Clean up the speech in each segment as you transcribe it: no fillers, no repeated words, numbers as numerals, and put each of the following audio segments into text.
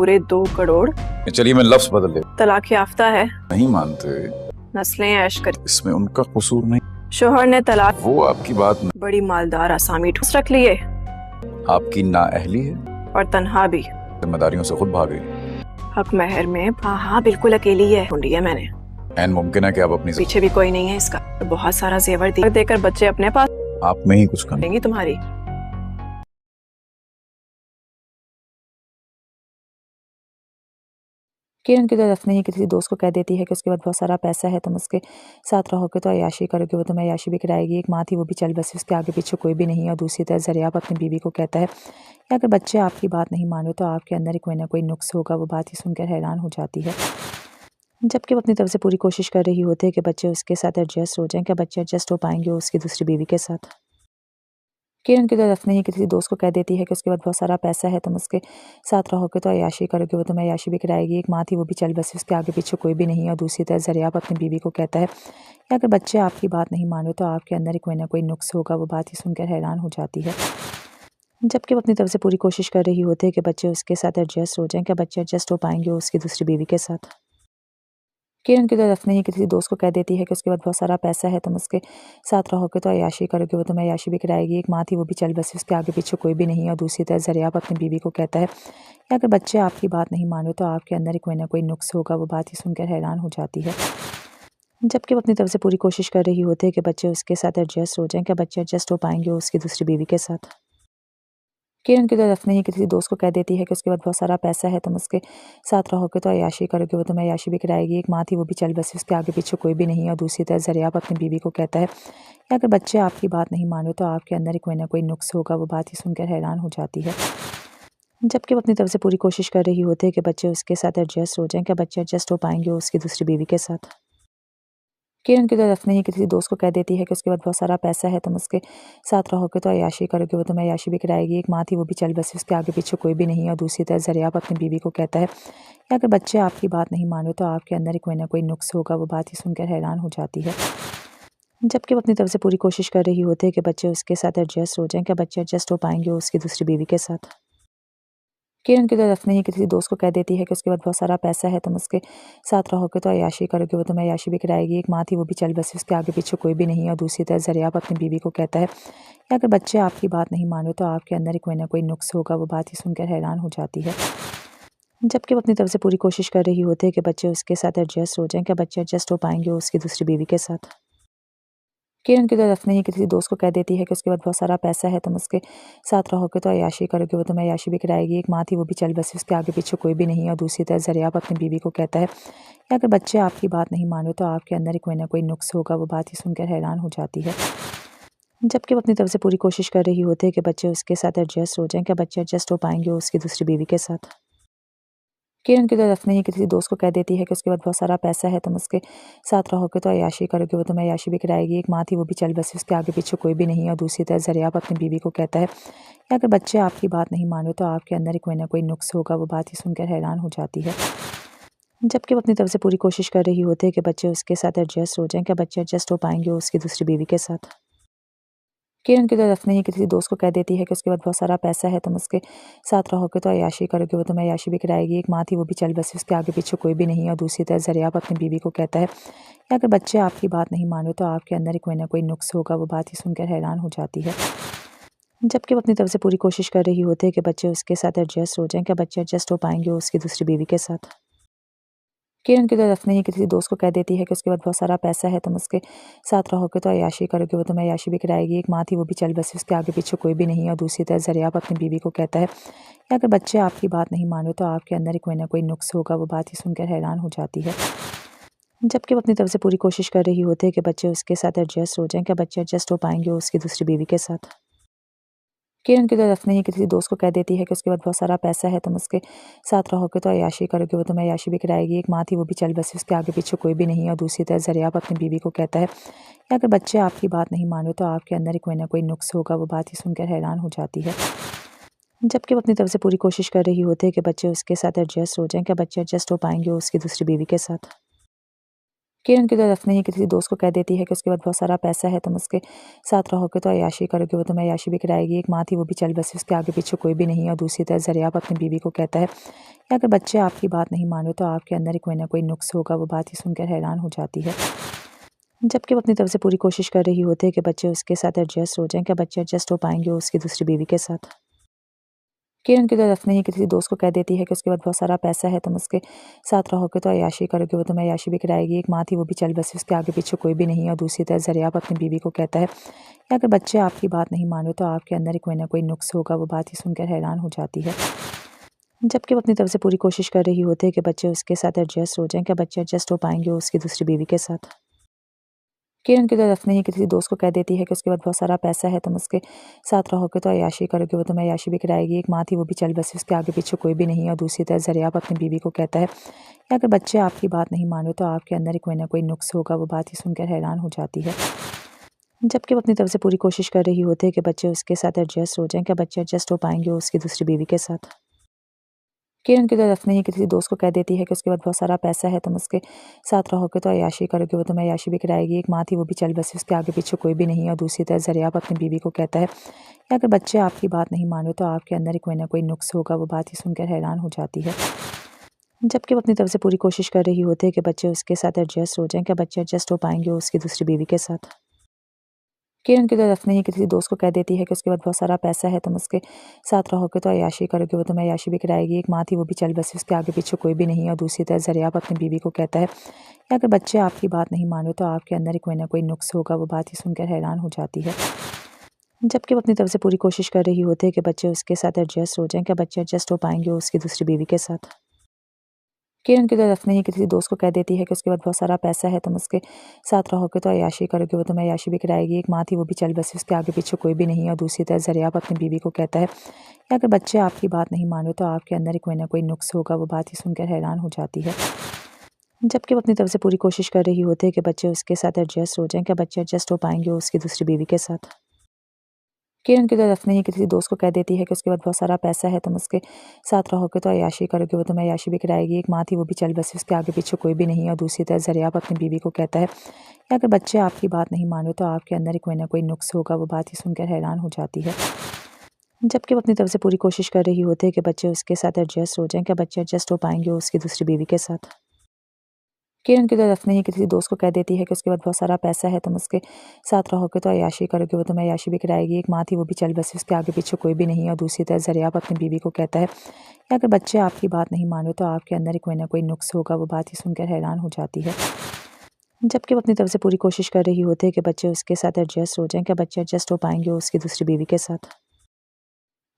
पूरे 2 करोड़। चलिए मैं लफ्ज बदल लेता। तलाक याफ्ता है, नहीं मानते, नस्लें ऐश कर। इसमें उनका कसूर नहीं। शोहर ने तलाक, वो आपकी बात नहीं, बड़ी मालदार आसामी ठूस रख लिए आपकी नाअहली है, और तन्हा भी। जिम्मेदारियों से खुद भाग गई। हक महर में हाँ बिल्कुल अकेली है, ढूंढी है मैंने। एन मुमकिन है कि आप अपनी पीछे भी कोई नहीं है इसका। तो बहुत सारा जेवर देकर बच्चे अपने पास आप में ही कुछ कमी। देंगी तुम्हारी। किरण की तरफ नहीं किसी दोस्त को कह देती है कि उसके बाद बहुत सारा पैसा है, तुम उसके साथ रहोगे तो अय्याशी करोगे, वो तुम्हें अय्याशी भी कराएगी। एक माँ थी वो भी चल बसी, उसके आगे पीछे कोई भी नहीं है। और दूसरी तरफ ज़रियाब अपनी बीवी को कहता है कि अगर बच्चे आपकी बात नहीं मान रहे तो आपके अंदर ही कोई ना कोई नुक्स होगा। वो बात ही सुनकर हैरान हो जाती है, जबकि वो अपनी तरफ से पूरी कोशिश कर रही होती है कि बच्चे उसके साथ एडजस्ट हो जाएं। क्या बच्चे एडजस्ट हो पाएंगे उसकी दूसरी बीवी के साथ? किरण की तरफ नहीं किसी दोस्त को कह देती है कि उसके बाद बहुत सारा पैसा है, तुम उसके साथ रहोगे तो अय्याशी करोगे, वो तुम्हें अय्याशी भी कराएगी। एक माँ थी वो भी चल बसी, उसके आगे पीछे कोई भी नहीं है। और दूसरी तरफ ज़रियाब अपनी बीवी को कहता है कि अगर बच्चे आपकी बात नहीं मान रहे तो आपके अंदर ही कोई ना कोई नुक्स होगा। वो बात ही सुनकर हैरान हो जाती है, जबकि वो अपनी तरफ से पूरी कोशिश कर रही होती है कि बच्चे उसके साथ एडजस्ट हो जाएं। क्या बच्चे एडजस्ट हो पाएंगे उसकी दूसरी बीवी के साथ? किरण की तरफ नहीं किसी दोस्त को कह देती है कि उसके बाद बहुत सारा पैसा है, तुम उसके साथ रहोगे तो अय्याशी करोगे, वो तुम्हें अय्याशी भी कराएगी। एक माँ थी वो भी चल बसी, उसके आगे पीछे कोई भी नहीं है। और दूसरी तरफ ज़रियाब अपनी बीवी को कहता है कि अगर बच्चे आपकी बात नहीं मान रहे तो आपके अंदर ही कोई ना कोई नुक्स होगा। वो बात ही सुनकर हैरान हो जाती है, जबकि वो अपनी तरफ से पूरी कोशिश कर रही होती है कि बच्चे उसके साथ एडजस्ट हो जाएं। क्या बच्चे एडजस्ट हो पाएंगे उसकी दूसरी बीवी के साथ? किरण की तरफ नहीं किसी दोस्त को कह देती है कि उसके बाद बहुत सारा पैसा है, तुम उसके साथ रहोगे तो अय्याशी करोगे, वो तुम्हें अय्याशी भी कराएगी। एक माँ थी वो भी चल बसी, उसके आगे पीछे कोई भी नहीं है। और दूसरी तरफ ज़रियाब अपनी बीवी को कहता है कि अगर बच्चे आपकी बात नहीं मान रहे तो आपके अंदर ही कोई ना कोई नुक्स होगा। वो बात ही सुनकर हैरान हो जाती है, जबकि वो अपनी तरफ से पूरी कोशिश कर रही होती है कि बच्चे उसके साथ एडजस्ट हो जाएं। क्या बच्चे एडजस्ट हो पाएंगे उसकी दूसरी बीवी के साथ? किरण की तरफ नहीं किसी दोस्त को कह देती है कि उसके बाद बहुत सारा पैसा है, तुम उसके साथ रहोगे तो अय्याशी करोगे, वो तुम्हें अय्याशी भी कराएगी। एक माँ थी वो भी चल बसी, उसके आगे पीछे कोई भी नहीं है। और दूसरी तरफ ज़रियाब अपनी बीवी को कहता है कि अगर बच्चे आपकी बात नहीं मान रहे तो आपके अंदर ही कोई ना कोई नुक्स होगा। वो बात ही सुनकर हैरान हो जाती है, जबकि वो अपनी तरफ से पूरी कोशिश कर रही होती है कि बच्चे उसके साथ एडजस्ट हो जाएं। क्या बच्चे एडजस्ट हो पाएंगे उसकी दूसरी बीवी के साथ? किरण की तरफ नहीं किसी दोस्त को कह देती है कि उसके बाद बहुत सारा पैसा है, तुम उसके साथ रहोगे तो अय्याशी करोगे, वो तुम्हें अय्याशी भी कराएगी। एक माँ थी वो भी चल बसी, उसके आगे पीछे कोई भी नहीं है। और दूसरी तरफ ज़रियाब अपनी बीवी को कहता है कि अगर बच्चे आपकी बात नहीं मान रहे तो आपके अंदर ही कोई ना कोई नुक्स होगा। वो बात ही सुनकर हैरान हो जाती है, जबकि वो अपनी तरफ से पूरी कोशिश कर रही होती है कि बच्चे उसके साथ एडजस्ट हो जाएं। क्या बच्चे एडजस्ट हो पाएंगे उसकी दूसरी बीवी के साथ? किरण की तरफ नहीं किसी दोस्त को कह देती है कि उसके बाद बहुत सारा पैसा है, तुम उसके साथ रहोगे तो अय्याशी करोगे, वो तुम्हें अय्याशी भी कराएगी। एक माँ थी वो भी चल बसी, उसके आगे पीछे कोई भी नहीं है। और दूसरी तरफ ज़रियाब अपनी बीवी को कहता है कि अगर बच्चे आपकी बात नहीं मान रहे तो आपके अंदर ही कोई ना कोई नुक्स होगा। वो बात ही सुनकर हैरान हो जाती है, जबकि वो अपनी तरफ से पूरी कोशिश कर रही होती है कि बच्चे उसके साथ एडजस्ट हो जाएं। क्या बच्चे एडजस्ट हो पाएंगे उसकी दूसरी बीवी के साथ? किरण की तरफ नहीं किसी दोस्त को कह देती है कि उसके बाद बहुत सारा पैसा है, तुम उसके साथ रहोगे तो अय्याशी करोगे, वो तुम्हें अय्याशी भी कराएगी। एक माँ थी वो भी चल बसी, उसके आगे पीछे कोई भी नहीं है। और दूसरी तरफ ज़रियाब अपनी बीवी को कहता है कि अगर बच्चे आपकी बात नहीं मान रहे तो आपके अंदर ही कोई ना कोई नुक्स होगा। वो बात ही सुनकर हैरान हो जाती है, जबकि वो अपनी तरफ से पूरी कोशिश कर रही होती है कि बच्चे उसके साथ एडजस्ट हो जाएं। क्या बच्चे एडजस्ट हो पाएंगे उसकी दूसरी बीवी के साथ? किरण की तरफ नहीं किसी दोस्त को कह देती है कि उसके बाद बहुत सारा पैसा है, तुम उसके साथ रहोगे तो अय्याशी करोगे, वो तुम्हें अय्याशी भी कराएगी। एक माँ थी वो भी चल बसी, उसके आगे पीछे कोई भी नहीं है। और दूसरी तरफ ज़रियाब अपनी बीवी को कहता है कि अगर बच्चे आपकी बात नहीं मान रहे तो आपके अंदर ही कोई ना कोई नुक्स होगा। वो बात ही सुनकर हैरान हो जाती है, जबकि वो अपनी तरफ से पूरी कोशिश कर रही होती है कि बच्चे उसके साथ एडजस्ट हो जाएं। क्या बच्चे एडजस्ट हो पाएंगे उसकी दूसरी बीवी के साथ? किरण की तरफ नहीं किसी दोस्त को कह देती है कि उसके बाद बहुत सारा पैसा है, तुम उसके साथ रहोगे तो अय्याशी करोगे, वो तुम्हें अय्याशी भी कराएगी। एक माँ थी वो भी चल बसी, उसके आगे पीछे कोई भी नहीं है। और दूसरी तरफ ज़रियाब अपनी बीवी को कहता है कि अगर बच्चे आपकी बात नहीं मान रहे तो आपके अंदर ही कोई ना कोई नुक्स होगा। वो बात ही सुनकर हैरान हो जाती है, जबकि वो अपनी तरफ से पूरी कोशिश कर रही होती है कि बच्चे उसके साथ एडजस्ट हो जाएं। क्या बच्चे एडजस्ट हो पाएंगे उसकी दूसरी बीवी के साथ? किरण की तरफ नहीं किसी दोस्त को कह देती है कि उसके बाद बहुत सारा पैसा है, तुम उसके साथ रहोगे तो अय्याशी करोगे, वो तुम्हें अय्याशी भी कराएगी। एक माँ थी वो भी चल बसी, उसके आगे पीछे कोई भी नहीं है। और दूसरी तरफ ज़रियाब अपनी बीवी को कहता है कि अगर बच्चे आपकी बात नहीं मान रहे तो आपके अंदर ही कोई ना कोई नुक्स होगा। वो बात ही सुनकर हैरान हो जाती है, जबकि वो अपनी तरफ से पूरी कोशिश कर रही होती है कि बच्चे उसके साथ एडजस्ट हो जाएं। क्या बच्चे एडजस्ट हो पाएंगे उसकी दूसरी बीवी के साथ? किरण की तरफ नहीं किसी दोस्त को कह देती है कि उसके पास बहुत सारा पैसा है, तुम उसके साथ रहोगे तो अय्याशी करोगे, वो तुम्हें अय्याशी भी कराएगी। एक माँ थी वो भी चल बसी, उसके आगे पीछे कोई भी नहीं है। और दूसरी तरफ ज़रियाब अपनी बीवी को कहता है कि अगर बच्चे आपकी बात नहीं माने तो आपके अंदर ही कोई ना कोई नुक्स होगा। वो बात ही सुनकर हैरान हो जाती है, जबकि वो अपनी तरफ से पूरी कोशिश कर रही होती है कि बच्चे उसके साथ एडजस्ट हो जाएं। क्या बच्चे एडजस्ट हो पाएंगे उसकी दूसरी बीवी के साथ? किरण की तरफ नहीं किसी दोस्त को कह देती है कि उसके पास बहुत सारा पैसा है, तुम उसके साथ रहोगे तो अय्याशी करोगे, वो तुम्हें अय्याशी भी कराएगी। एक माँ थी वो भी चल बसी, उसके आगे पीछे कोई भी नहीं है। और दूसरी तरफ ज़रियाब अपनी बीवी को कहता है कि अगर बच्चे आपकी बात नहीं माने तो आपके अंदर ही कोई ना कोई नुक्स होगा। वो बात ही सुनकर हैरान हो जाती है, जबकि वो अपनी तरफ से पूरी कोशिश कर रही होती है कि बच्चे उसके साथ एडजस्ट हो जाएं। क्या बच्चे एडजस्ट हो पाएंगे उसकी दूसरी बीवी के साथ? किरण की तरफ नहीं किसी दोस्त को कह देती है कि उसके पास बहुत सारा पैसा है, तुम उसके साथ रहोगे तो अय्याशी करोगे, वो तुम्हें अय्याशी भी कराएगी। एक माँ थी वो भी चल बसी, उसके आगे पीछे कोई भी नहीं है। और दूसरी तरफ ज़रियाब अपनी बीवी को कहता है कि अगर बच्चे आपकी बात नहीं माने तो आपके अंदर ही कोई ना कोई नुक्स होगा। वो बात ही सुनकर हैरान हो जाती है, जबकि वो अपनी तरफ से पूरी कोशिश कर रही होती है कि बच्चे उसके साथ एडजस्ट हो जाएं। क्या बच्चे एडजस्ट हो पाएंगे उसकी दूसरी बीवी के साथ? किरण की तरफ नहीं किसी दोस्त को कह देती है कि उसके पास बहुत सारा पैसा है, तुम उसके साथ रहोगे तो अय्याशी करोगे, वो तुम्हें अय्याशी भी कराएगी। एक माँ थी वो भी चल बसी, उसके आगे पीछे कोई भी नहीं है। और दूसरी तरफ ज़रियाब अपनी बीवी को कहता है कि अगर बच्चे आपकी बात नहीं माने तो आपके अंदर ही कोई ना कोई नुक्स होगा। वो बात ही सुनकर हैरान हो जाती है, जबकि वो अपनी तरफ से पूरी कोशिश कर रही होती है कि बच्चे उसके साथ एडजस्ट हो जाएं। क्या बच्चे एडजस्ट हो पाएंगे उसकी दूसरी बीवी के साथ? किरण की तरफ नहीं किसी दोस्त को कह देती है कि उसके पास बहुत सारा पैसा है, तुम उसके साथ रहोगे तो अय्याशी करोगे, वो तुम्हें अय्याशी भी कराएगी। एक माँ थी वो भी चल बसी, उसके आगे पीछे कोई भी नहीं है। और दूसरी तरफ ज़रियाब अपनी बीवी को कहता है कि अगर बच्चे आपकी बात नहीं माने तो आपके अंदर ही कोई ना कोई नुक्स होगा। वो बात ही सुनकर हैरान हो जाती है, जबकि वो अपनी तरफ से पूरी कोशिश कर रही होती है कि बच्चे उसके साथ एडजस्ट हो जाएं। क्या बच्चे एडजस्ट हो पाएंगे उसकी दूसरी बीवी के साथ? किरण की तरफ नहीं किसी दोस्त को कह देती है कि उसके पास बहुत सारा पैसा है, तुम उसके साथ रहोगे तो अय्याशी करोगे, वो तुम्हें अय्याशी भी कराएगी। एक माँ थी वो भी चल बसी, उसके आगे पीछे कोई भी नहीं है। और दूसरी तरफ ज़रियाब अपनी बीवी को कहता है कि अगर बच्चे आपकी बात नहीं माने तो आपके अंदर ही कोई ना कोई नुक्स होगा। वो बात ही सुनकर हैरान हो जाती है, जबकि वो अपनी तरफ से पूरी कोशिश कर रही होती है कि बच्चे उसके साथ एडजस्ट हो जाएं। क्या बच्चे एडजस्ट हो पाएंगे उसकी दूसरी बीवी के साथ? किरण की तरफ नहीं किसी दोस्त को कह देती है कि उसके पास बहुत सारा पैसा है, तुम उसके साथ रहोगे तो अय्याशी करोगे, वो तुम्हें अय्याशी भी कराएगी। एक माँ थी वो भी चल बसी, उसके आगे पीछे कोई भी नहीं है। और दूसरी तरफ ज़रियाब अपनी बीवी को कहता है कि अगर बच्चे आपकी बात नहीं माने तो आपके अंदर ही कोई ना कोई नुक्स होगा। वो बात ही सुनकर हैरान हो जाती है, जबकि वो अपनी तरफ से पूरी कोशिश कर रही होती है कि बच्चे उसके साथ एडजस्ट हो जाएं। क्या बच्चे एडजस्ट हो पाएंगे उसकी दूसरी बीवी के साथ? किरण की तरफ नहीं किसी दोस्त को कह देती है कि उसके पास बहुत सारा पैसा है, तुम उसके साथ रहोगे तो अय्याशी करोगे, वो तुम्हें अय्याशी भी कराएगी। एक माँ थी वो भी चल बसी, उसके आगे पीछे कोई भी नहीं है। और दूसरी तरफ ज़रियाब अपनी बीवी को कहता है कि अगर बच्चे आपकी बात नहीं माने तो आपके अंदर ही कोई ना कोई नुक्स होगा। वो बात ही सुनकर हैरान हो जाती है, जबकि वो अपनी तरफ से पूरी कोशिश कर रही होती है कि बच्चे उसके साथ एडजस्ट हो जाएं। क्या बच्चे एडजस्ट हो पाएंगे उसकी दूसरी बीवी के साथ?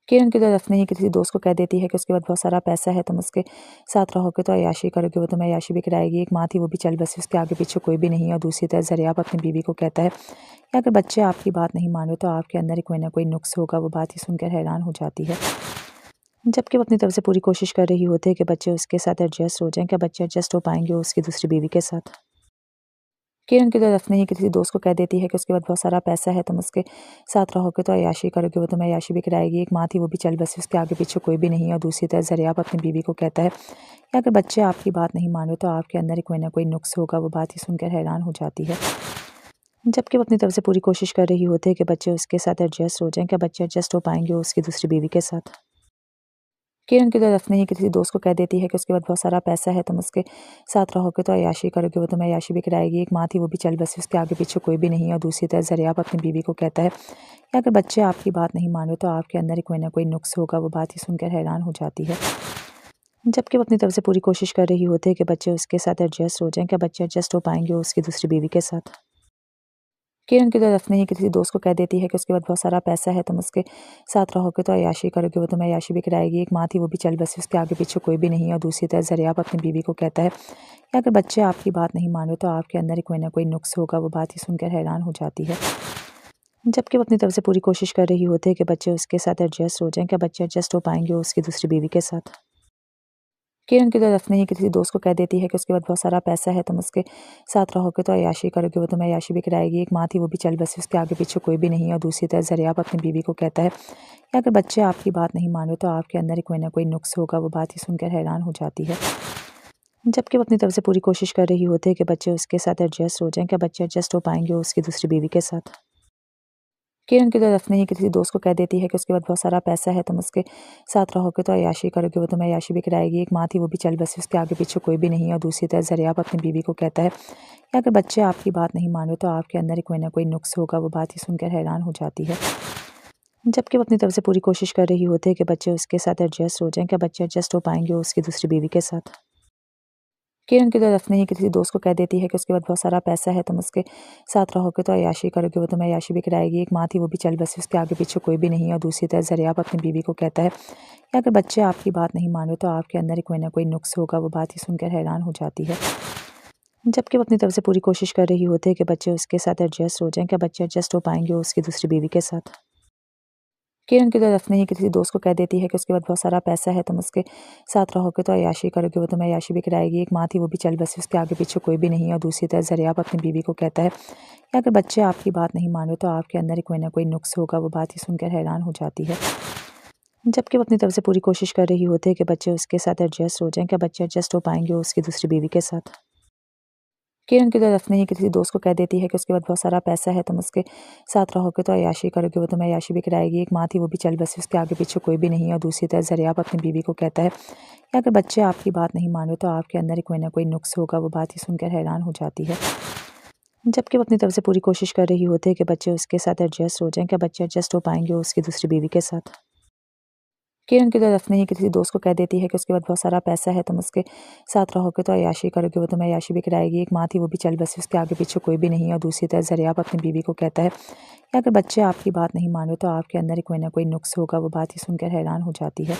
किरण की तरफ नहीं किसी दोस्त को कह देती है कि उसके पास बहुत सारा पैसा है, तुम उसके साथ रहोगे तो अय्याशी करोगे, वो तुम्हें अय्याशी भी कराएगी। एक माँ थी वो भी चल बसी, उसके आगे पीछे कोई भी नहीं है। और दूसरी तरफ ज़रियाब अपनी बीवी को कहता है कि अगर बच्चे आपकी बात नहीं माने तो आपके अंदर ही कोई ना कोई नुक्स होगा। वो बात ही सुनकर हैरान हो जाती है, जबकि वो अपनी तरफ से पूरी कोशिश कर रही होती है कि बच्चे उसके साथ एडजस्ट हो जाएं। क्या बच्चे एडजस्ट हो पाएंगे उसकी दूसरी बीवी के साथ? किरण की तरफ नहीं किसी दोस्त को कह देती है कि उसके पास बहुत सारा पैसा है, तुम उसके साथ रहोगे तो अय्याशी करोगे, वो तुम्हें अय्याशी भी कराएगी। एक माँ थी वो भी चल बसी, उसके आगे पीछे कोई भी नहीं है। और दूसरी तरफ ज़रियाब अपनी बीवी को कहता है कि अगर बच्चे आपकी बात नहीं माने तो आपके अंदर ही कोई ना कोई नुक्स होगा। वो बात ही सुनकर हैरान हो जाती है, जबकि वो अपनी तरफ से पूरी कोशिश कर रही होती है कि बच्चे उसके साथ एडजस्ट हो जाएं। क्या बच्चे एडजस्ट हो पाएंगे उसकी दूसरी बीवी के साथ? किरण की तरफ नहीं किसी दोस्त को कह देती है कि उसके पास बहुत सारा पैसा है, तुम उसके साथ रहोगे तो अय्याशी करोगे, वो तुम्हें अय्याशी भी कराएगी। एक माँ थी वो भी चल बसी, उसके आगे पीछे कोई भी नहीं है। और दूसरी तरफ ज़रियाब अपनी बीवी को कहता है कि अगर बच्चे आपकी बात नहीं माने तो आपके अंदर ही कोई ना कोई नुक्स होगा। वो बात ही सुनकर हैरान हो जाती है, जबकि वो अपनी तरफ से पूरी कोशिश कर रही होती है कि बच्चे उसके साथ एडजस्ट हो जाएं। क्या बच्चे एडजस्ट हो पाएंगे उसकी दूसरी बीवी के साथ? किरण की तरफ नहीं किसी दोस्त को कह देती है कि उसके पास बहुत सारा पैसा है, तुम उसके साथ रहोगे तो अय्याशी करोगे, वो तुम्हें अय्याशी भी कराएगी। एक माँ थी वो भी चल बसी, उसके आगे पीछे कोई भी नहीं है। और दूसरी तरफ ज़रियाब अपनी बीवी को कहता है कि अगर बच्चे आपकी बात नहीं माने तो आपके अंदर ही कोई ना कोई नुक्स होगा। वो बात ही सुनकर हैरान हो जाती है, जबकि वो अपनी तरफ से पूरी कोशिश कर रही होती है कि बच्चे उसके साथ एडजस्ट हो जाएं। क्या बच्चे एडजस्ट हो पाएंगे उसकी दूसरी बीवी के साथ? किरण की तरफ नहीं किसी दोस्त को कह देती है कि उसके पास बहुत सारा पैसा है, तुम उसके साथ रहोगे तो अय्याशी करोगे, वो तुम्हें अय्याशी भी कराएगी। एक माँ थी वो भी चल बसी, उसके आगे पीछे कोई भी नहीं है। और दूसरी तरफ ज़रियाब अपनी बीवी को कहता है कि अगर बच्चे आपकी बात नहीं माने तो आपके अंदर ही कोई ना कोई नुक्स होगा। वो बात ही सुनकर हैरान हो जाती है, जबकि वो अपनी तरफ से पूरी कोशिश कर रही होती है कि बच्चे उसके साथ एडजस्ट हो जाएं। क्या बच्चे एडजस्ट हो पाएंगे उसकी दूसरी बीवी के साथ? किरण की तरफ नहीं किसी दोस्त को कह देती है कि उसके पास बहुत सारा पैसा है, तुम उसके साथ रहोगे तो अय्याशी करोगे, वो तुम्हें अय्याशी भी कराएगी। एक माँ थी वो भी चल बसी, उसके आगे पीछे कोई भी नहीं है। और दूसरी तरफ ज़रियाब अपनी बीवी को कहता है कि अगर बच्चे आपकी बात नहीं माने तो आपके अंदर ही कोई ना कोई नुक्स होगा। वो बात ही सुनकर हैरान हो जाती है। जबकि वो अपनी तरफ से पूरी कोशिश कर रही होती है कि बच्चे उसके साथ एडजस्ट हो जाएं। क्या बच्चे एडजस्ट हो पाएंगे उसकी दूसरी बीवी के साथ? किरण की तरफ नहीं किसी दोस्त को कह देती है कि उसके पास बहुत सारा पैसा है, तुम उसके साथ रहोगे तो अय्याशी करोगे, वो तुम्हें अय्याशी भी कराएगी। एक माँ थी वो भी चल बसी, उसके आगे पीछे कोई भी नहीं है। और दूसरी तरफ ज़रियाब अपनी बीवी को कहता है कि अगर बच्चे आपकी बात नहीं माने तो आपके अंदर ही कोई ना कोई नुक्स होगा। वो बात ही सुनकर हैरान हो जाती है। जबकि वो अपनी तरफ से पूरी कोशिश कर रही होती है कि बच्चे उसके साथ एडजस्ट हो जाएं। क्या बच्चे एडजस्ट हो पाएंगे उसकी दूसरी बीवी के साथ? किरण की तरफ नहीं किसी दोस्त को कह देती है कि उसके पास बहुत सारा पैसा है, तुम उसके साथ रहोगे तो अय्याशी करोगे, वो तुम्हें अय्याशी भी कराएगी। एक माँ थी वो भी चल बसी, उसके आगे पीछे कोई भी नहीं है। और दूसरी तरफ ज़रियाब अपनी बीवी को कहता है कि अगर बच्चे आपकी बात नहीं माने तो आपके अंदर ही कोई ना कोई नुक्स होगा। वो बात ही सुनकर हैरान हो जाती है। जबकि वो अपनी तरफ से पूरी कोशिश कर रही होती है कि बच्चे उसके साथ एडजस्ट हो जाएं। क्या बच्चे एडजस्ट हो पाएंगे उसकी दूसरी बीवी के साथ? किरण की तरफ नहीं किसी दोस्त को कह देती है कि उसके पास बहुत सारा पैसा है, तुम उसके साथ रहोगे तो अय्याशी करोगे, वो तुम्हें अय्याशी भी कराएगी। एक माँ थी वो भी चल बसी, उसके आगे पीछे कोई भी नहीं है। और दूसरी तरफ ज़रियाब अपनी बीवी को कहता है कि अगर बच्चे आपकी बात नहीं माने तो आपके अंदर ही कोई ना कोई नुक्स होगा। वो बात ही सुनकर हैरान हो जाती है। जबकि वो अपनी तरफ से पूरी कोशिश कर रही होती है कि बच्चे उसके साथ एडजस्ट हो जाएं। क्या बच्चे एडजस्ट हो पाएंगे उसकी दूसरी बीवी के साथ? किरण की तरफ नहीं किसी दोस्त को कह देती है कि उसके पास बहुत सारा पैसा है, तुम उसके साथ रहोगे तो अय्याशी करोगे, वो तुम्हें अय्याशी भी कराएगी। एक माँ थी वो भी चल बसी, उसके आगे पीछे कोई भी नहीं है। और दूसरी तरफ ज़रियाब अपनी बीवी को कहता है कि अगर बच्चे आपकी बात नहीं माने तो आपके अंदर ही कोई ना कोई नुक्स होगा। वो बात ही सुनकर हैरान हो जाती है।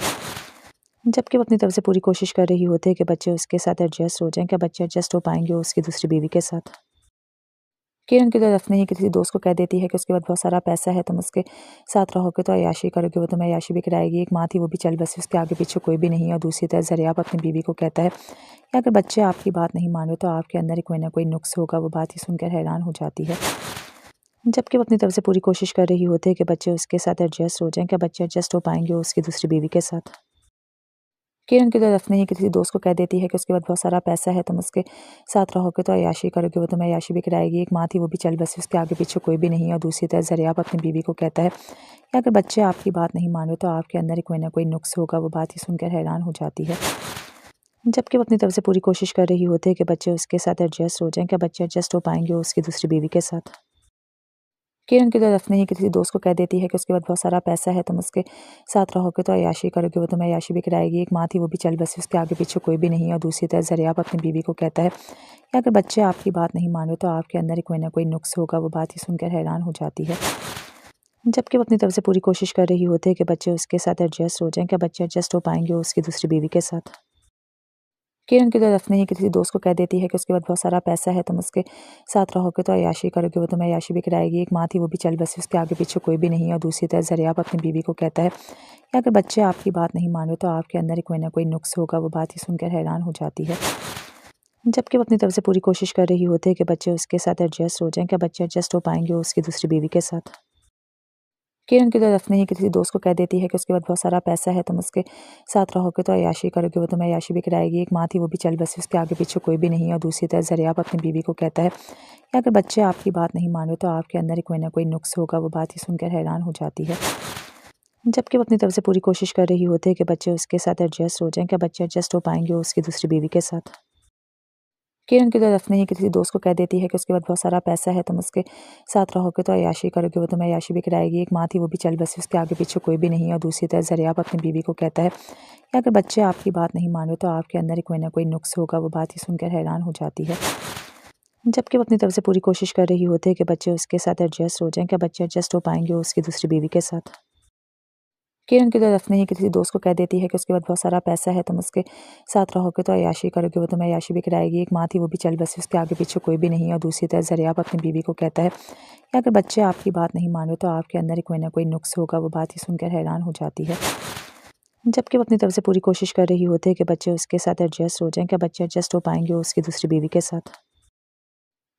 जबकि वो अपनी तरफ से पूरी कोशिश कर रही होती है कि बच्चे उसके साथ एडजस्ट हो जाएं। क्या बच्चे एडजस्ट हो पाएंगे उसकी दूसरी बीवी के साथ? किरण की तरफ नहीं किसी दोस्त को कह देती है कि उसके पास बहुत सारा पैसा है, तुम उसके साथ रहोगे तो अय्याशी करोगे, वो तुम्हें अय्याशी भी कराएगी। एक माँ थी वो भी चल बसी, उसके आगे पीछे कोई भी नहीं है। और दूसरी तरफ ज़रियाब अपनी बीवी को कहता है कि अगर बच्चे आपकी बात नहीं माने तो आपके अंदर ही कोई ना कोई नुक्स होगा। वो बात ही सुनकर हैरान हो जाती है। जबकि वो अपनी तरफ से पूरी कोशिश कर रही होती है कि बच्चे उसके साथ एडजस्ट हो जाएं। क्या बच्चे एडजस्ट हो पाएंगे उसकी दूसरी बीवी के साथ? किरण की तरफ नहीं किसी दोस्त को कह देती है कि उसके पास बहुत सारा पैसा है, तुम उसके साथ रहोगे तो अय्याशी करोगे, वो तुम्हें अय्याशी भी कराएगी। एक माँ थी वो भी चल बसी, उसके आगे पीछे कोई भी नहीं है। और दूसरी तरफ ज़रियाब अपनी बीवी को कहता है कि अगर बच्चे आपकी बात नहीं माने तो आपके अंदर ही कोई ना कोई नुक्स होगा। वो बात ही सुनकर हैरान हो जाती है। जबकि वो अपनी तरफ से पूरी कोशिश कर रही होती है कि बच्चे उसके साथ एडजस्ट हो जाएं। क्या बच्चे एडजस्ट हो पाएंगे उसकी दूसरी बीवी के साथ? किरण की तरफ नहीं किसी दोस्त को कह देती है कि उसके पास बहुत सारा पैसा है, तुम उसके साथ रहोगे तो अय्याशी करोगे, वो तुम्हें अय्याशी भी कराएगी। एक माँ थी वो भी चल बसी, उसके आगे पीछे कोई भी नहीं है। और दूसरी तरफ ज़रियाब अपनी बीवी को कहता है कि अगर बच्चे आपकी बात नहीं माने तो आपके अंदर ही कोई ना कोई नुक्स होगा। वो बात ही सुनकर हैरान हो जाती है। जबकि वो अपनी तरफ से पूरी कोशिश कर रही होती है कि बच्चे उसके साथ एडजस्ट हो जाएं। क्या बच्चे एडजस्ट हो पाएंगे उसकी दूसरी बीवी के साथ? किरण की तरफ नहीं किसी दोस्त को कह देती है कि उसके पास बहुत सारा पैसा है, तुम उसके साथ रहोगे तो अय्याशी करोगे, वो तुम्हें अय्याशी भी कराएगी। एक माँ थी वो भी चल बसी, उसके आगे पीछे कोई भी नहीं है। और दूसरी तरफ ज़रियाब अपनी बीवी को कहता है कि अगर बच्चे आपकी बात नहीं माने तो आपके अंदर ही कोई ना कोई नुक्स होगा। वो बात ही सुनकर हैरान हो जाती है। जबकि वो अपनी तरफ से पूरी कोशिश कर रही होती है कि बच्चे उसके साथ एडजस्ट हो जाएं। क्या बच्चे एडजस्ट हो पाएंगे उसकी दूसरी बीवी के साथ? किरण की तरफ नहीं किसी दोस्त को कह देती है कि उसके पास बहुत सारा पैसा है, तुम उसके साथ रहोगे तो अय्याशी करोगे, वो तुम्हें अय्याशी भी कराएगी। एक माँ थी वो भी चल बसी, उसके आगे पीछे कोई भी नहीं है। और दूसरी तरफ ज़रियाब अपनी बीवी को कहता है कि अगर बच्चे आपकी बात नहीं माने तो आपके अंदर ही कोई ना कोई नुक्स होगा। वो बात ही सुनकर हैरान हो जाती है। जबकि वो अपनी तरफ से पूरी कोशिश कर रही होती है कि बच्चे उसके साथ एडजस्ट हो जाएं। क्या बच्चे एडजस्ट हो पाएंगे उसकी दूसरी बीवी के साथ? किरण की तरफ नहीं किसी दोस्त को कह देती है कि उसके पास बहुत सारा पैसा है, तुम उसके साथ रहोगे तो अय्याशी करोगे, वो तुम्हें अय्याशी भी कराएगी। एक माँ थी वो भी चल बसी, उसके आगे पीछे कोई भी नहीं है। और दूसरी तरफ ज़रियाब अपनी बीवी को कहता है कि अगर बच्चे आपकी बात नहीं माने तो आपके अंदर ही कोई ना कोई नुक्स होगा। वो बात ही सुनकर हैरान हो जाती है। जबकि वो अपनी तरफ से पूरी कोशिश कर रही होती है कि बच्चे उसके साथ एडजस्ट हो जाएं। क्या बच्चे एडजस्ट हो पाएंगे उसकी दूसरी बीवी के साथ? किरण की तरफ नहीं किसी दोस्त को कह देती है कि उसके पास बहुत सारा पैसा है, तुम उसके साथ रहोगे तो अय्याशी करोगे, वो तुम्हें अय्याशी भी कराएगी। एक माँ थी वो भी चल बसी, उसके आगे पीछे कोई भी नहीं है। और दूसरी तरफ ज़रियाब अपनी बीवी को कहता है कि अगर बच्चे आपकी बात नहीं माने तो आपके अंदर ही कोई ना कोई नुक्स होगा। वो बात ही सुनकर हैरान हो जाती है। जबकि वो अपनी तरफ से पूरी कोशिश कर रही होती है कि बच्चे उसके साथ एडजस्ट हो जाएं। क्या बच्चे एडजस्ट हो पाएंगे उसकी दूसरी बीवी के साथ?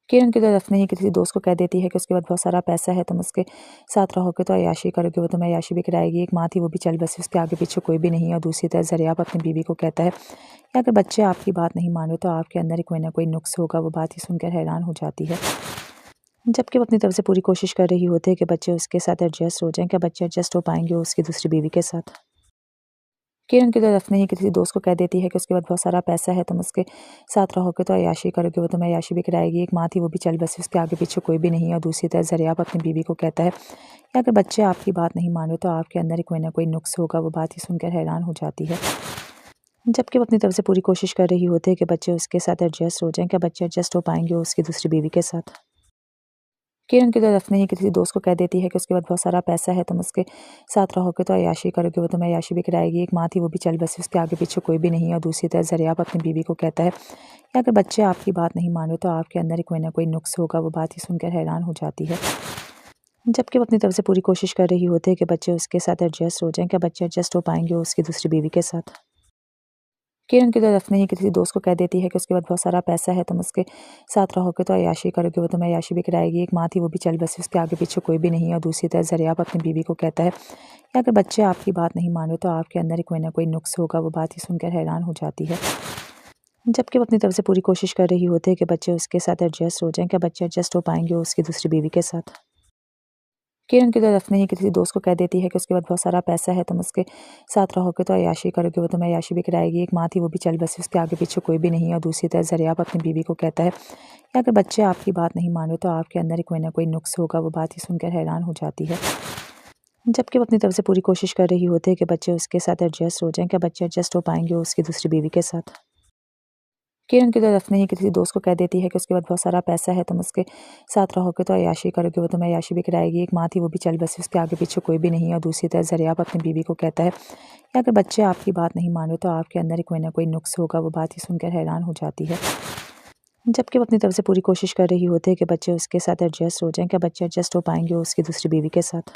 किरण की तरफ नहीं किसी दोस्त को कह देती है कि उसके पास बहुत सारा पैसा है, तुम उसके साथ रहोगे तो अय्याशी करोगे, वो तुम्हें अय्याशी भी कराएगी। एक माँ थी वो भी चल बसी, उसके आगे पीछे कोई भी नहीं है। और दूसरी तरफ ज़रियाब अपनी बीवी को कहता है कि अगर बच्चे आपकी बात नहीं माने तो आपके अंदर ही कोई ना कोई नुक्स होगा। वो बात ही सुनकर हैरान हो जाती है, जबकि वो अपनी तरफ से पूरी कोशिश कर रही होती है कि बच्चे उसके साथ एडजस्ट हो जाएं। क्या बच्चे एडजस्ट हो पाएंगे उसकी दूसरी बीवी के साथ? किरण की तरफ नहीं किसी दोस्त को कह देती है कि उसके पास बहुत सारा पैसा है, तुम उसके साथ रहोगे तो अय्याशी करोगे, वो तुम्हें अय्याशी भी कराएगी। एक माँ थी वो भी चल बसी, उसके आगे पीछे कोई भी नहीं है। और दूसरी तरफ ज़रियाब अपनी बीवी को कहता है कि अगर बच्चे आपकी बात नहीं माने तो आपके अंदर ही कोई ना कोई नुक्स होगा। वो बात ही सुनकर हैरान हो जाती है, जबकि वो अपनी तरफ से पूरी कोशिश कर रही होती है कि बच्चे उसके साथ एडजस्ट हो जाएं। क्या बच्चे एडजस्ट हो पाएंगे उसकी दूसरी बीवी के साथ? किरण की तरफ नहीं किसी दोस्त को कह देती है कि उसके पास बहुत सारा पैसा है, तुम उसके साथ रहोगे तो अय्याशी करोगे, वो तुम्हें अय्याशी भी कराएगी। एक माँ थी वो भी चल बसी, उसके आगे पीछे कोई भी नहीं है। और दूसरी तरफ ज़रियाब अपनी बीवी को कहता है कि अगर बच्चे आपकी बात नहीं माने तो आपके अंदर ही कोई ना कोई नुक्स होगा। वो बात ही सुनकर हैरान हो जाती है, जबकि वो अपनी तरफ से पूरी कोशिश कर रही होती है कि बच्चे उसके साथ एडजस्ट हो जाएं। क्या बच्चे एडजस्ट हो पाएंगे उसकी दूसरी बीवी के साथ? किरण की तरफ नहीं किसी दोस्त को कह देती है कि उसके पास बहुत सारा पैसा है, तुम उसके साथ रहोगे तो अय्याशी करोगे, वो तुम्हें अय्याशी भी कराएगी। एक माँ थी वो भी चल बसी, उसके आगे पीछे कोई भी नहीं है। और दूसरी तरफ ज़रियाब अपनी बीवी को कहता है कि अगर बच्चे आपकी बात नहीं माने तो आपके अंदर ही कोई ना कोई नुक्स होगा। वो बात ही सुनकर हैरान हो जाती है, जबकि वो अपनी तरफ से पूरी कोशिश कर रही होती है कि बच्चे उसके साथ एडजस्ट हो जाएं। क्या बच्चे एडजस्ट हो पाएंगे उसकी दूसरी बीवी के साथ? किरण की तरफ नहीं किसी दोस्त को कह देती है कि उसके पास बहुत सारा पैसा है, तुम उसके साथ रहोगे तो अय्याशी करोगे, वो तुम्हें अय्याशी भी कराएगी। एक माँ थी वो भी चल बसी, उसके आगे पीछे कोई भी नहीं है। और दूसरी तरफ ज़रियाब अपनी बीवी को कहता है कि अगर बच्चे आपकी बात नहीं माने तो आपके अंदर ही कोई ना कोई नुक्स होगा। वो बात ही सुनकर हैरान हो जाती है, जबकि वो अपनी तरफ से पूरी कोशिश कर रही होती है कि बच्चे उसके साथ एडजस्ट हो जाएं। क्या बच्चे एडजस्ट हो पाएंगे उसकी दूसरी बीवी के साथ? किरण की तरफ नहीं किसी दोस्त को कह देती है कि उसके पास बहुत सारा पैसा है, तुम उसके साथ रहोगे तो अय्याशी करोगे, वो तुम्हें अय्याशी भी कराएगी। एक माँ थी वो भी चल बसी, उसके आगे पीछे कोई भी नहीं है। और दूसरी तरफ ज़रियाब अपनी बीवी को कहता है कि अगर बच्चे आपकी बात नहीं माने तो आपके अंदर ही कोई ना कोई नुक्स होगा। वो बात ही सुनकर हैरान हो जाती है, जबकि वो अपनी तरफ से पूरी कोशिश कर रही होती है कि बच्चे उसके साथ एडजस्ट हो जाएं। क्या बच्चे एडजस्ट हो पाएंगे उसकी दूसरी बीवी के साथ?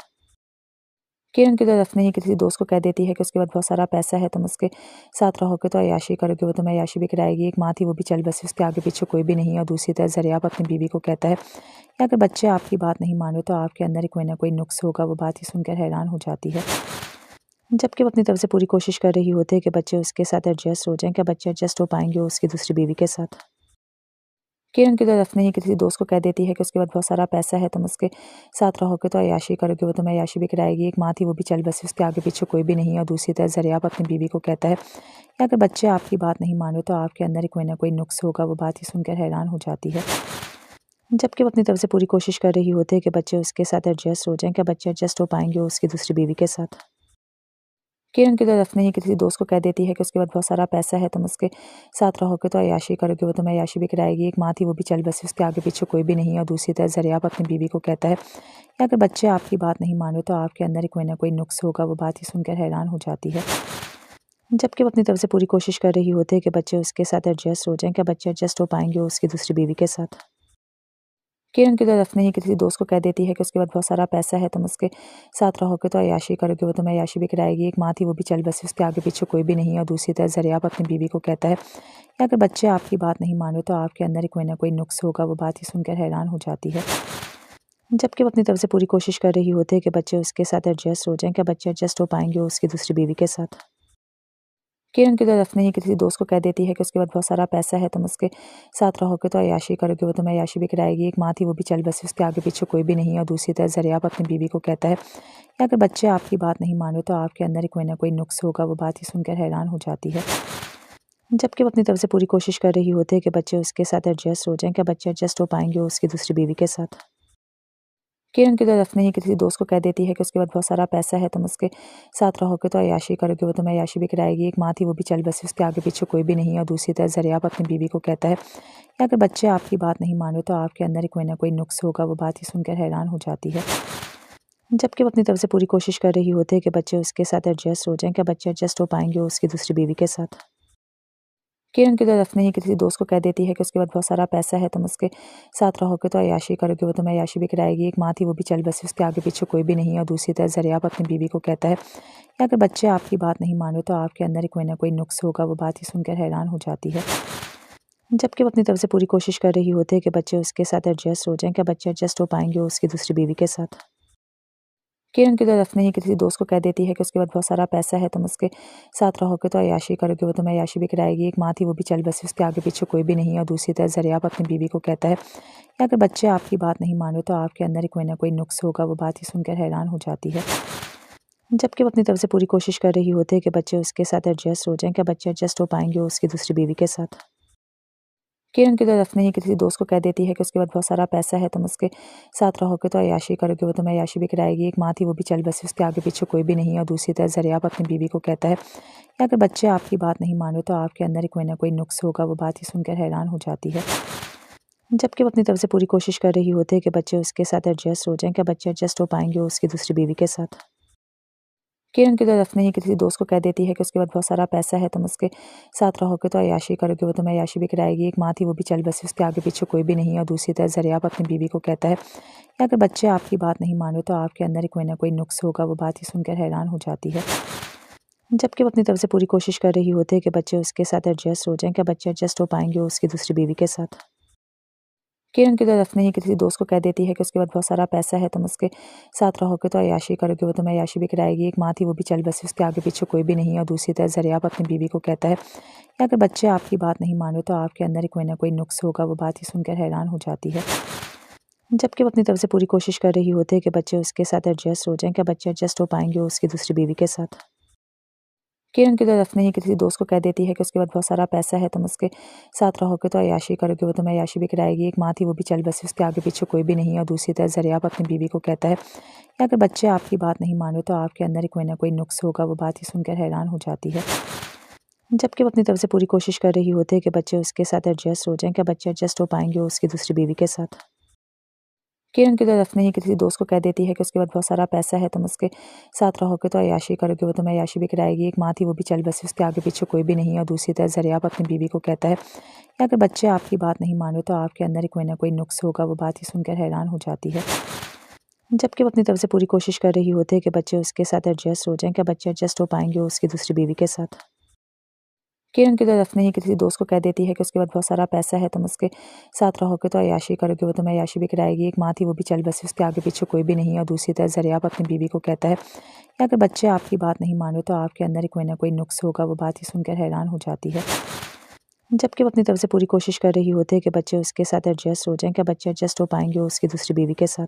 किरण की तरफ नहीं किसी दोस्त को कह देती है कि उसके पास बहुत सारा पैसा है, तुम उसके साथ रहोगे तो अय्याशी करोगे, वो तुम्हें अय्याशी भी कराएगी। एक माँ थी वो भी चल बसी, उसके आगे पीछे कोई भी नहीं है। और दूसरी तरफ ज़रियाब अपनी बीवी को कहता है कि अगर बच्चे आपकी बात नहीं माने तो आपके अंदर ही कोई ना कोई नुक्स होगा। वो बात ही सुनकर हैरान हो जाती है, जबकि वो अपनी तरफ से पूरी कोशिश कर रही होती है कि बच्चे उसके साथ एडजस्ट हो जाएं। क्या बच्चे एडजस्ट हो पाएंगे उसकी दूसरी बीवी के साथ? किरण की तरफ नहीं किसी दोस्त को कह देती है कि उसके पास बहुत सारा पैसा है, तुम उसके साथ रहोगे तो अय्याशी करोगे, वो तुम्हें अय्याशी भी कराएगी। एक माँ थी वो भी चल बसी, उसके आगे पीछे कोई भी नहीं है। और दूसरी तरफ ज़रियाब अपनी बीवी को कहता है कि अगर बच्चे आपकी बात नहीं माने तो आपके अंदर ही कोई ना कोई नुक्स होगा। वो बात ही सुनकर हैरान हो जाती है, जबकि वो अपनी तरफ से पूरी कोशिश कर रही होती है कि बच्चे उसके साथ एडजस्ट हो जाएं। क्या बच्चे एडजस्ट हो पाएंगे उसकी दूसरी बीवी के साथ? किरण की तरफ नहीं किसी दोस्त को कह देती है कि उसके पास बहुत सारा पैसा है, तुम उसके साथ रहोगे तो अय्याशी करोगे, वो तुम्हें अय्याशी भी कराएगी। एक माँ थी वो भी चल बसी, उसके आगे पीछे कोई भी नहीं है। और दूसरी तरफ ज़रियाब अपनी बीवी को कहता है कि अगर बच्चे आपकी बात नहीं माने तो आपके अंदर ही कोई ना कोई नुक्स होगा। वो बात ही सुनकर हैरान हो जाती है, जबकि वो अपनी तरफ से पूरी कोशिश कर रही होती है कि बच्चे उसके साथ एडजस्ट हो जाएं। क्या बच्चे एडजस्ट हो पाएंगे उसकी दूसरी बीवी के साथ? किरण की तरफ नहीं किसी दोस्त को कह देती है कि उसके पास बहुत सारा पैसा है, तुम उसके साथ रहोगे तो अय्याशी करोगे, वो तुम्हें अय्याशी भी कराएगी। एक माँ थी वो भी चल बसी, उसके आगे पीछे कोई भी नहीं है। और दूसरी तरफ ज़रियाब अपनी बीवी को कहता है कि अगर बच्चे आपकी बात नहीं माने तो आपके अंदर ही कोई ना कोई नुक्स होगा। वो बात ही सुनकर हैरान हो जाती है, जबकि वो अपनी तरफ से पूरी कोशिश कर रही होती है कि बच्चे उसके साथ एडजस्ट हो जाएं। क्या बच्चे एडजस्ट हो पाएंगे उसकी दूसरी बीवी के साथ? किरण की तरफ नहीं किसी दोस्त को कह देती है कि उसके पास बहुत सारा पैसा है, तुम उसके साथ रहोगे तो अय्याशी करोगे, वो तुम्हें अय्याशी भी कराएगी। एक माँ थी वो भी चल बसी, उसके आगे पीछे कोई भी नहीं है। और दूसरी तरफ ज़रियाब अपनी बीवी को कहता है कि अगर बच्चे आपकी बात नहीं माने तो आपके अंदर ही कोई ना कोई नुक्स होगा। वो बात ही सुनकर हैरान हो जाती है, जबकि वो अपनी तरफ से पूरी कोशिश कर रही होती है कि बच्चे उसके साथ एडजस्ट हो जाएं। क्या बच्चे एडजस्ट हो पाएंगे उसकी दूसरी बीवी के साथ? किरण की तरफ नहीं किसी दोस्त को कह देती है कि उसके पास बहुत सारा पैसा है, तुम उसके साथ रहोगे तो अय्याशी करोगे, वो तुम्हें अय्याशी भी कराएगी। एक माँ थी वो भी चल बसी, उसके आगे पीछे कोई भी नहीं है। और दूसरी तरफ ज़रियाब अपनी बीवी को कहता है कि अगर बच्चे आपकी बात नहीं माने तो आपके अंदर ही कोई ना कोई नुक्स होगा। वो बात ही सुनकर हैरान हो जाती है, जबकि वो अपनी तरफ से पूरी कोशिश कर रही होती है कि बच्चे उसके साथ एडजस्ट हो जाएं। क्या बच्चे एडजस्ट हो पाएंगे उसकी दूसरी बीवी के साथ? किरण की तरफ नहीं किसी दोस्त को कह देती है कि उसके पास बहुत सारा पैसा है, तुम उसके साथ रहोगे तो अय्याशी करोगे, वो तुम्हें अय्याशी भी कराएगी। एक माँ थी वो भी चल बसी, उसके आगे पीछे कोई भी नहीं है। और दूसरी तरफ ज़रियाब अपनी बीवी को कहता है कि अगर बच्चे आपकी बात नहीं माने तो आपके अंदर ही कोई ना कोई नुक्स होगा। वो बात ही सुनकर हैरान हो जाती है, जबकि वो अपनी तरफ से पूरी कोशिश कर रही होती है कि बच्चे उसके साथ एडजस्ट हो जाएं। क्या बच्चे एडजस्ट हो पाएंगे उसकी दूसरी बीवी के साथ? किरण की तरफ नहीं किसी दोस्त को कह देती है कि उसके बाद बहुत सारा पैसा है, तुम उसके साथ रहोगे तो अय्याशी करोगे, वो तुम्हें अय्याशी भी कराएगी। एक माँ थी वो भी चल बसी, उसके आगे पीछे कोई भी नहीं है। और दूसरी तरफ ज़रियाब अपनी बीवी को कहता है कि अगर बच्चे आपकी बात नहीं माने तो आपके अंदर ही कोई ना कोई नुक्स होगा। वो बात ही सुनकर हैरान हो जाती है। जबकि वो अपनी तरफ से पूरी कोशिश कर रही होती है कि बच्चे उसके साथ एडजस्ट हो जाएं। क्या बच्चे एडजस्ट हो पाएंगे उसकी दूसरी बीवी के साथ? किरण की तरफ नहीं किसी दोस्त को कह देती है कि उसके बाद बहुत सारा पैसा है, तुम उसके साथ रहोगे तो अय्याशी करोगे, वो तुम्हें अय्याशी भी कराएगी। एक माँ थी वो भी चल बसी, उसके आगे पीछे कोई भी नहीं है। और दूसरी तरफ ज़रियाब अपनी बीवी को कहता है कि अगर बच्चे आपकी बात नहीं माने तो आपके अंदर ही कोई ना कोई नुक्स होगा। वो बात ही सुनकर हैरान हो जाती है। जबकि वो अपनी तरफ से पूरी कोशिश कर रही होती है कि बच्चे उसके साथ एडजस्ट हो जाएं। क्या बच्चे एडजस्ट हो पाएंगे उसकी दूसरी बीवी के साथ? किरण की तरफ नहीं किसी दोस्त को कह देती है कि उसके बाद बहुत सारा पैसा है, तुम उसके साथ रहोगे तो अय्याशी करोगे, वो तुम्हें अय्याशी भी कराएगी। एक माँ थी वो भी चल बसी, उसके आगे पीछे कोई भी नहीं है। और दूसरी तरफ ज़रियाब अपनी बीवी को कहता है कि अगर बच्चे आपकी बात नहीं माने तो आपके अंदर ही कोई ना कोई नुक्स होगा। वो बात ही सुनकर हैरान हो जाती है। जबकि वो अपनी तरफ से पूरी कोशिश कर रही होती है कि बच्चे उसके साथ एडजस्ट हो जाएं। क्या बच्चे एडजस्ट हो पाएंगे उसकी दूसरी बीवी के साथ? किरण की तरफ नहीं किसी दोस्त को कह देती है कि उसके बाद बहुत सारा पैसा है, तुम उसके साथ रहोगे तो अय्याशी करोगे, वो तुम्हें अय्याशी भी कराएगी। एक माँ थी वो भी चल बसी, उसके आगे पीछे कोई भी नहीं है। और दूसरी तरफ ज़रियाब अपनी बीवी को कहता है कि अगर बच्चे आपकी बात नहीं माने तो आपके अंदर ही कोई ना कोई नुक्स होगा। वो बात ही सुनकर हैरान हो जाती है। जबकि वो अपनी तरफ से पूरी कोशिश कर रही होती है कि बच्चे उसके साथ एडजस्ट हो जाएं। क्या बच्चे एडजस्ट हो पाएंगे उसकी दूसरी बीवी के साथ? किरण की तरफ नहीं किसी दोस्त को कह देती है कि उसके बाद बहुत सारा पैसा है, तुम उसके साथ रहोगे तो अय्याशी करोगे, वो तुम्हें अय्याशी भी कराएगी। एक माँ थी वो भी चल बसी, उसके आगे पीछे कोई भी नहीं है। और दूसरी तरफ ज़रियाब अपनी बीवी को कहता है कि अगर बच्चे आपकी बात नहीं माने तो आपके अंदर ही कोई ना कोई नुक्स होगा। वो बात ही सुनकर हैरान हो जाती है। जबकि वो अपनी तरफ से पूरी कोशिश कर रही होती है कि बच्चे उसके साथ एडजस्ट हो जाएं। क्या बच्चे एडजस्ट हो पाएंगे उसकी दूसरी बीवी के साथ? किरण की तरफ नहीं किसी दोस्त को कह देती है कि उसके बाद बहुत सारा पैसा है, तुम उसके साथ रहोगे तो अय्याशी करोगे, वो तुम्हें अय्याशी भी कराएगी। एक माँ थी वो भी चल बसी, उसके आगे पीछे कोई भी नहीं है। और दूसरी तरफ ज़रियाब अपनी बीवी को कहता है कि अगर बच्चे आपकी बात नहीं माने तो आपके अंदर ही कोई ना कोई नुक्स होगा। वो बात ही सुनकर हैरान हो जाती है। जबकि वो अपनी तरफ से पूरी कोशिश कर रही होती है कि बच्चे उसके साथ एडजस्ट हो जाएं। क्या बच्चे एडजस्ट हो पाएंगे उसकी दूसरी बीवी के साथ? किरण की तरफ नहीं किसी दोस्त को कह देती है कि उसके बाद बहुत सारा पैसा है, तुम उसके साथ रहोगे तो अय्याशी करोगे, वो तुम्हें अय्याशी भी कराएगी। एक माँ थी वो भी चल बसी, उसके आगे पीछे कोई भी नहीं है। और दूसरी तरफ ज़रियाब अपनी बीवी को कहता है कि अगर बच्चे आपकी बात नहीं माने तो आपके अंदर ही कोई ना कोई नुक्स होगा। वो बात ही सुनकर हैरान हो जाती है। जबकि वो अपनी तरफ से पूरी कोशिश कर रही होती है कि बच्चे उसके साथ एडजस्ट हो जाएं। क्या बच्चे एडजस्ट हो पाएंगे उसकी दूसरी बीवी के साथ?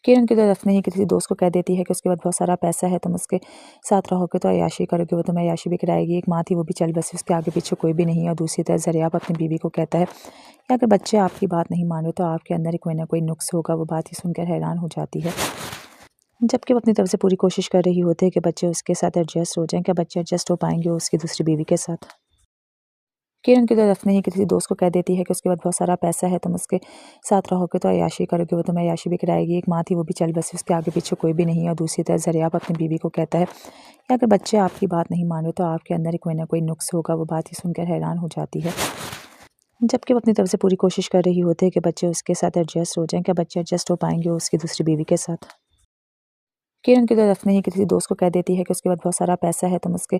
किरण की तरफ नहीं किसी दोस्त को कह देती है कि उसके बाद बहुत सारा पैसा है, तुम उसके साथ रहोगे तो अय्याशी करोगे, वो तुम्हें अय्याशी भी कराएगी। एक माँ थी वो भी चल बसी, उसके आगे पीछे कोई भी नहीं है। और दूसरी तरफ ज़रियाब अपनी बीवी को कहता है कि अगर बच्चे आपकी बात नहीं माने तो आपके अंदर ही कोई ना कोई नुक्स होगा। वो बात ही सुनकर हैरान हो जाती है। जबकि वो अपनी तरफ से पूरी कोशिश कर रही होती है कि बच्चे उसके साथ एडजस्ट हो जाएं। क्या बच्चे एडजस्ट हो पाएंगे उसकी दूसरी बीवी के साथ? किरण की तरफ नहीं किसी दोस्त को कह देती है कि उसके बाद बहुत सारा पैसा है, तुम उसके साथ रहोगे तो अय्याशी करोगे, वो तुम्हें अय्याशी भी कराएगी। एक माँ थी वो भी चल बसी, उसके आगे पीछे कोई भी नहीं है। और दूसरी तरफ ज़रियाब अपनी बीवी को कहता है कि अगर बच्चे आपकी बात नहीं माने तो आपके अंदर ही कोई ना कोई नुक्स होगा। वो बात ही सुनकर हैरान हो जाती है। जबकि वो अपनी तरफ से पूरी कोशिश कर रही होती है कि बच्चे उसके साथ एडजस्ट हो जाएं। क्या बच्चे एडजस्ट हो पाएंगे उसकी दूसरी बीवी के साथ? किरण की तरफ नहीं किसी दोस्त को कह देती है कि उसके बाद बहुत सारा पैसा है, तुम उसके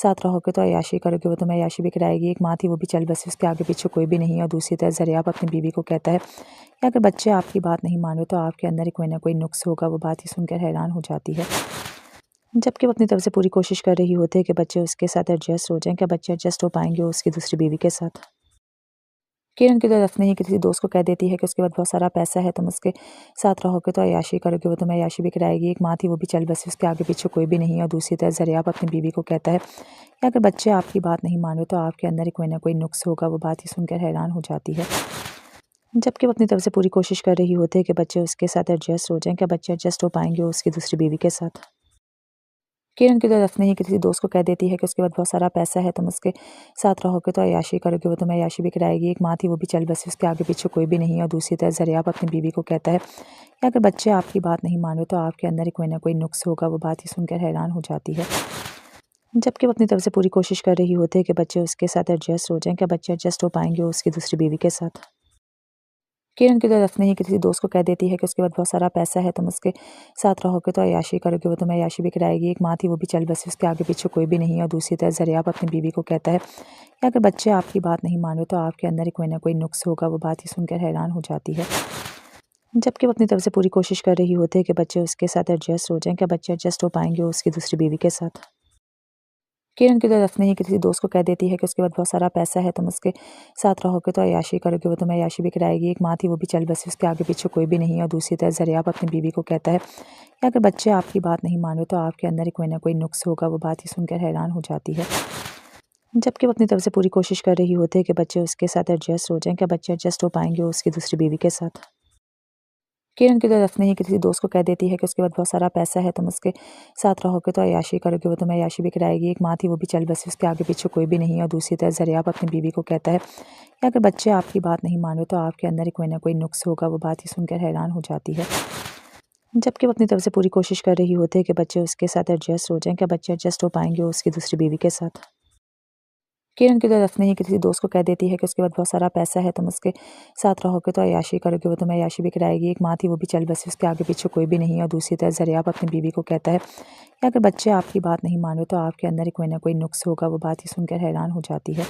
साथ रहोगे तो अय्याशी करोगे, वो तुम्हें अय्याशी भी कराएगी। एक माँ थी वो भी चल बसी, उसके आगे पीछे कोई भी नहीं है। और दूसरी तरफ ज़रियाब अपनी बीवी को कहता है कि अगर बच्चे आपकी बात नहीं माने तो आपके अंदर ही कोई ना कोई नुक्स होगा। वो बात ही सुनकर हैरान हो जाती है। जबकि वो अपनी तरफ से पूरी कोशिश कर रही होती है कि बच्चे उसके साथ एडजस्ट हो जाएं। क्या बच्चे एडजस्ट हो पाएंगे उसकी दूसरी बीवी के साथ? किरण की तरफ नहीं किसी दोस्त को कह देती है कि उसके बाद बहुत सारा पैसा है, तुम उसके साथ रहोगे तो अय्याशी करोगे, वो तुम्हें अय्याशी भी कराएगी। एक माँ थी वो भी चल बसी, उसके आगे पीछे कोई भी नहीं है। और दूसरी तरफ ज़रियाब अपनी बीवी को कहता है कि अगर बच्चे आपकी बात नहीं माने तो आपके अंदर ही कोई ना कोई नुक्स होगा। वो बात ही सुनकर हैरान हो जाती है। जबकि वो अपनी तरफ से पूरी कोशिश कर रही होती है कि बच्चे उसके साथ एडजस्ट हो जाएं। क्या बच्चे एडजस्ट हो पाएंगे उसकी दूसरी बीवी के साथ? किरण की तरफ नहीं किसी दोस्त को कह देती है कि उसके बाद बहुत सारा पैसा है, तुम उसके साथ रहोगे तो अय्याशी करोगे, वो तुम्हें अय्याशी भी कराएगी। एक माँ थी वो भी चल बसी, उसके आगे पीछे कोई भी नहीं है। और दूसरी तरफ ज़रियाब अपनी बीवी को कहता है कि अगर बच्चे आपकी बात नहीं माने तो आपके अंदर ही कोई ना कोई नुक्स होगा। वो बात ही सुनकर हैरान हो जाती है। जबकि वो अपनी तरफ से पूरी कोशिश कर रही होती है कि बच्चे उसके साथ एडजस्ट हो जाएं। क्या बच्चे एडजस्ट हो पाएंगे उसकी दूसरी बीवी के साथ? किरण की तरफ नहीं किसी दोस्त को कह देती है कि उसके बाद बहुत सारा पैसा है, तुम उसके साथ रहोगे तो अय्याशी करोगे, वो तुम्हें अय्याशी भी कराएगी। एक माँ थी वो भी चल बसी, उसके आगे पीछे कोई भी नहीं है। और दूसरी तरफ ज़रियाब अपनी बीवी को कहता है या अगर बच्चे आपकी बात नहीं मान रहे तो आपके अंदर ही कोई ना कोई नुक्स होगा। वो बात ही सुनकर हैरान हो जाती है। जबकि वो अपनी तरफ से पूरी कोशिश कर रही होती है कि बच्चे उसके साथ एडजस्ट हो जाएँ। क्या बच्चे एडजस्ट हो पाएँगे उसकी दूसरी बीवी के साथ? किरण की तरफ नहीं किसी दोस्त को कह देती है कि उसके पास बहुत सारा पैसा है, तुम उसके साथ रहोगे तो अय्याशी करोगे, वो तुम्हें अय्याशी भी कराएगी। एक माँ थी वो भी चल बसी, उसके आगे पीछे कोई भी नहीं है। और दूसरी तरफ ज़रियाब अपनी बीवी को कहता है कि अगर बच्चे आपकी बात नहीं मान रहे तो आपके अंदर ही कोई ना कोई नुक्स होगा। वो बात ही सुनकर हैरान हो जाती है। जबकि वो अपनी तरफ से पूरी कोशिश कर रही होती है कि बच्चे उसके साथ एडजस्ट हो जाएँ। क्या बच्चे एडजस्ट हो पाएँगे उसकी दूसरी बीवी के साथ? किरण की तरफ नहीं किसी दोस्त को कह देती है कि उसके पास बहुत सारा पैसा है, तुम उसके साथ रहोगे तो अय्याशी करोगे, वो तुम्हें अय्याशी भी कराएगी। एक माँ थी वो भी चल बसी, उसके आगे पीछे कोई भी नहीं है। और दूसरी तरफ ज़रियाब अपनी बीवी को कहता है कि अगर बच्चे आपकी बात नहीं मान रहे तो आपके अंदर ही कोई ना कोई नुक्स होगा। वो बात ही सुनकर हैरान हो जाती है। जबकि वो अपनी तरफ से पूरी कोशिश कर रही होती है कि बच्चे उसके साथ एडजस्ट हो जाएँ। क्या बच्चे एडजस्ट हो पाएँगे उसकी दूसरी बीवी के साथ? किरण की तरफ नहीं किसी दोस्त को कह देती है कि उसके पास बहुत सारा पैसा है, तुम उसके साथ रहोगे तो अय्याशी करोगे, वो तुम्हें अय्याशी भी कराएगी। एक माँ थी वो भी चल बसी, उसके आगे पीछे कोई भी नहीं है। और दूसरी तरफ ज़रियाब अपनी बीवी को कहता है कि अगर बच्चे आपकी बात नहीं मान रहे तो आपके अंदर ही कोई ना कोई नुक्स होगा। वो बात ही सुनकर हैरान हो जाती है।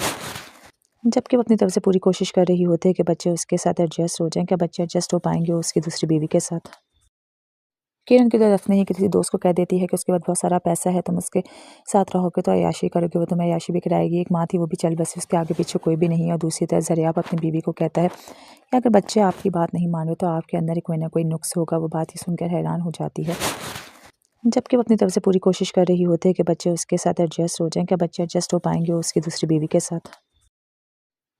जबकि वो अपनी तरफ से पूरी कोशिश कर रही होती है कि बच्चे उसके साथ एडजस्ट हो जाएँ। क्या बच्चे एडजस्ट हो पाएँगे उसकी दूसरी बीवी के साथ? किरण की तरफ नहीं किसी दोस्त को कह देती है कि उसके पास बहुत सारा पैसा है, तुम उसके साथ रहोगे तो अय्याशी करोगे, वो तुम्हें अय्याशी भी कराएगी। एक माँ थी वो भी चल बसी, उसके आगे पीछे कोई भी नहीं है। और दूसरी तरफ ज़रियाब अपनी बीवी को कहता है कि अगर बच्चे आपकी बात नहीं मान रहे तो आपके अंदर ही कोई ना कोई नुक्स होगा। वो बात ही सुनकर हैरान हो जाती है। जबकि वो अपनी तरफ से पूरी कोशिश कर रही होती है कि बच्चे उसके साथ एडजस्ट हो जाएँ। क्या बच्चे एडजस्ट हो पाएँगे उसकी दूसरी बीवी के साथ?